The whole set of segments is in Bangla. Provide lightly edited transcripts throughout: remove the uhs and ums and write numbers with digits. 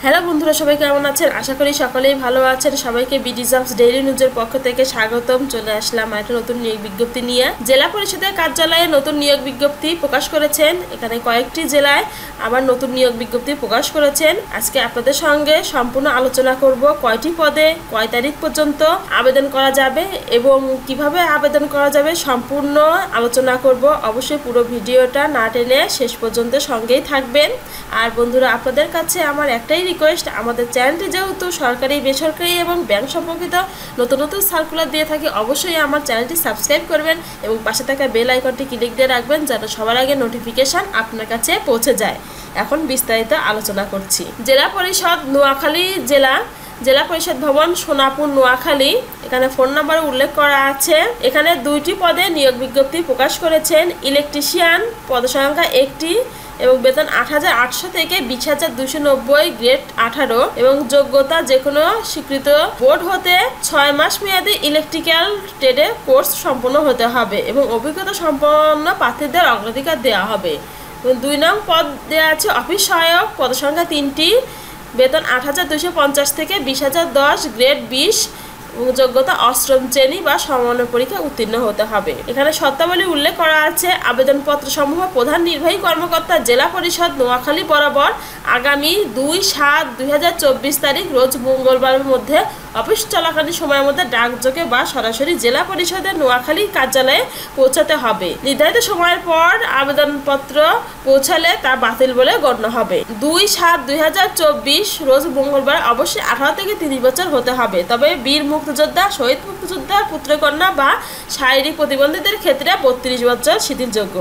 হ্যালো বন্ধুরা, সবাই কেমন আছেন? আশা করি সকলেই ভালো আছেন। সবাইকে বিডি জবস ডেইলি নিউজের পক্ষ থেকে স্বাগতম। চলে আসলাম একটা নতুন নিয়োগ বিজ্ঞপ্তি নিয়ে। জেলা পরিষদের কার্যালয়ে নতুন নিয়োগ বিজ্ঞপ্তি প্রকাশ করেছেন। এখানে কয়েকটি জেলায় আবার নতুন নিয়োগ বিজ্ঞপ্তি প্রকাশ করেছেন। আজকে আপনাদের সঙ্গে সম্পূর্ণ আলোচনা করব কয়টি পদে কয় তারিখ পর্যন্ত আবেদন করা যাবে এবং কিভাবে আবেদন করা যাবে সম্পূর্ণ আলোচনা করব। অবশ্যই পুরো ভিডিওটা না টেনে শেষ পর্যন্ত সঙ্গেই থাকবেন। আর বন্ধুরা, আপনাদের কাছে আমার একটাই রিকোয়েস্ট, আমাদের চ্যানেলটি যেহেতু সরকারি, বেসরকারি এবং ব্যাংক সম্পর্কিত নতুন নতুন সার্কুলার দিয়ে থাকি, অবশ্যই আমার চ্যানেলটি সাবস্ক্রাইব করবেন এবং পাশে থাকা বেল আইকনটি ক্লিক দিয়ে রাখবেন যেন সবার আগে নোটিফিকেশন আপনার কাছে পৌঁছে যায়। এখন বিস্তারিত আলোচনা করছি। জেলা পরিষদ নোয়াখালী জেলা পরিষদ ভবন, সোনাপুর, নোয়াখালী। এখানে ফোন নাম্বার উল্লেখ করা আছে। এখানে 2টি পদে নিয়োগ বিজ্ঞপ্তি প্রকাশ করেছেন। ইলেকট্রিশিয়ান পদসংখ্যা 1টি এবং বেতন 8,800 থেকে 20,290, গ্রেড 18 এবং যোগ্যতা যে কোনো স্বীকৃত বোর্ড হতে 6 মাস মেয়াদী ইলেকট্রিক্যাল ট্রেডে কোর্স সম্পন্ন হতে হবে এবং অভিজ্ঞতা সম্পন্ন প্রার্থীদের অগ্রাধিকার দেওয়া হবে। 2 নং পদ দেওয়া আছে অফিস সহায়ক, পদসংখ্যা 3টি, বেতন 8,250 থেকে 20,010, গ্রেড 20 এবং যোগ্যতা অষ্টম শ্রেণী বা সমমানের পরীক্ষা উত্তীর্ণ হতে হবে। এখানে শর্তাবলী উল্লেখ করা আছে। আবেদনপত্র সমূহ প্রধান নির্বাহী কর্মকর্তা, জেলা পরিষদ নোয়াখালী বরাবর আগামী 2/7/2024 তারিখ রোজ মঙ্গলবারের মধ্যে অফিস চলাকালীন সময়ের মধ্যে ডাকযোগে বা সরাসরি জেলা পরিষদের নোয়াখালী কার্যালয়ে পৌঁছাতে হবে। নির্ধারিত সময়ের পর আবেদনপত্র পৌঁছালে তা বাতিল বলে গণ্য হবে। 2/7/2024 রোজ মঙ্গলবার অবশ্যই 18 থেকে 30 বছর হতে হবে। তবে বীর মুক্তিযোদ্ধা, শহীদ মুক্তিযোদ্ধা, পুত্রকন্যা বা শারীরিক প্রতিবন্ধীদের ক্ষেত্রে 32 বছর শিথিলযোগ্য।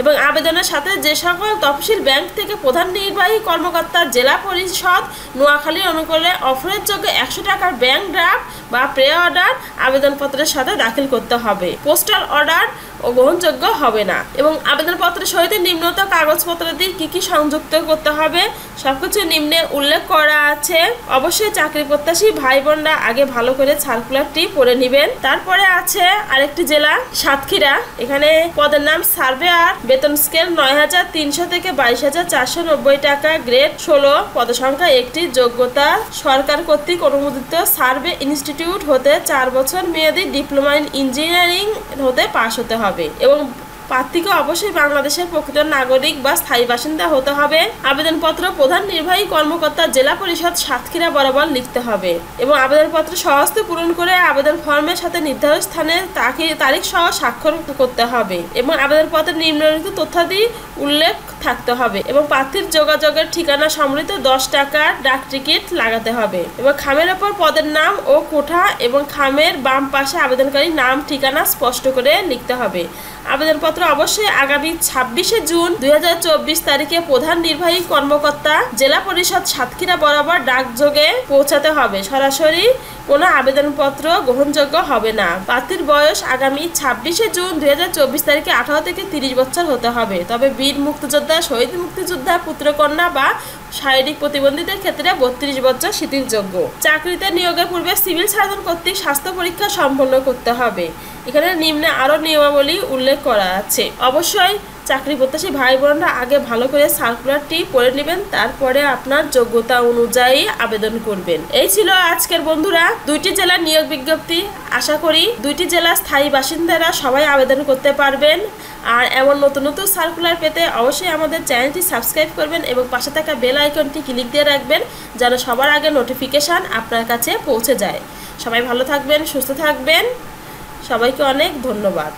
এবং আবেদনের সাথে যে সকল তফসিল ব্যাংক থেকে প্রধান নির্বাহী কর্মকর্তা জেলা পরিষদ নোয়াখালী অনুকূলে অফারের যোগ্য 100 টাকার ব্যাংক ড্রাফট বা প্রে অর্ডার আবেদনপত্রের সাথে দাখিল করতে হবে। পোস্টাল অর্ডার ও গ্রহণযোগ্য হবে না। এবং আবেদনপত্রের সহিত নিম্নত কাগজপত্রাদি কি কি সংযুক্ত করতে হবে সবকিছু নিম্নে উল্লেখ করা আছে। অবশ্যই চাকরি প্রত্যাশী ভাই বোনরা আগে ভালো করে সার্কুলারটি পড়ে নেবেন। তারপরে আছে আরেকটি জেলা সাতক্ষীরা। এখানে পদের নাম সার্ভেয়ার, বেতন স্কেল 9,300 থেকে 22,490 টাকা, গ্রেড 16, পদসংখ্যা 1টি, যোগ্যতা সরকার কর্তৃক অনুমোদিত সার্ভে ইনস্টিটিউট হতে 4 বছর মেয়াদী ডিপ্লোমা ইন ইঞ্জিনিয়ারিং হতে পাশ হতে হবে এবং প্রার্থীকে অবশ্যই বাংলাদেশের প্রকৃত নাগরিক বা স্থায়ী বাসিন্দা হতে হবে। আবেদনপত্র প্রধান নির্বাহী কর্মকর্তা জেলা পরিষদ সাতক্ষীরা বরাবর লিখতে হবে এবং আবেদনপত্র সহজে পূরণ করে আবেদন ফর্মের সাথে নির্ধারিত স্থানে তারিখ সহ স্বাক্ষর করতে হবে এবং আবেদনপত্রের নিম্নলিখিত তথ্যাদি উল্লেখ থাকতে হবে এবং প্রার্থীর যোগাযোগের ঠিকানা সম্বলিত 10 টাকার ডাক টিকিট লাগাতে হবে এবং খামের ওপর পদের নাম ও কোঠা এবং খামের বাম পাশে আবেদনকারীর নাম, ঠিকানা স্পষ্ট করে লিখতে হবে। আবেদনপত্র অবশ্যই আগামী 26শে জুন 2024 তারিখে প্রধান নির্বাহী কর্মকর্তা জেলা পরিষদ সাতক্ষীরা বরাবর ডাকযোগে পৌঁছাতে হবে। সরাসরি কোনো আবেদনপত্র গ্রহণযোগ্য হবে না। প্রার্থীর বয়স আগামী 26শে জুন 2024 তারিখে 18 থেকে 30 বছর হতে হবে। তবে বীর মুক্তিযোদ্ধা, শহীদ মুক্তিযোদ্ধা, পুত্রকন্যা বা শারীরিক প্রতিবন্ধীদের ক্ষেত্রে 32 বছর শিথিলযোগ্য। চাকরিতে নিয়োগের পূর্বে সিভিল সার্জন কর্তৃক স্বাস্থ্য পরীক্ষা সম্পন্ন করতে হবে। এখানে নিম্নে আরও নিয়মাবলী উল্লেখ করা আছে। অবশ্যই চাকরি প্রত্যাশী ভাই বোনরা আগে ভালো করে সার্কুলারটি পড়ে নেবেন, তারপরে আপনার যোগ্যতা অনুযায়ী আবেদন করবেন। এই ছিল আজকের বন্ধুরা 2টি জেলার নিয়োগ বিজ্ঞপ্তি। আশা করি 2টি জেলার স্থায়ী বাসিন্দারা সবাই আবেদন করতে পারবেন। আর এমন নতুন নতুন সার্কুলার পেতে অবশ্যই আমাদের চ্যানেলটি সাবস্ক্রাইব করবেন এবং পাশে থাকা বেল আইকনটি ক্লিক দিয়ে রাখবেন যেন সবার আগে নোটিফিকেশান আপনার কাছে পৌঁছে যায়। সবাই ভালো থাকবেন, সুস্থ থাকবেন। সবাইকে অনেক ধন্যবাদ।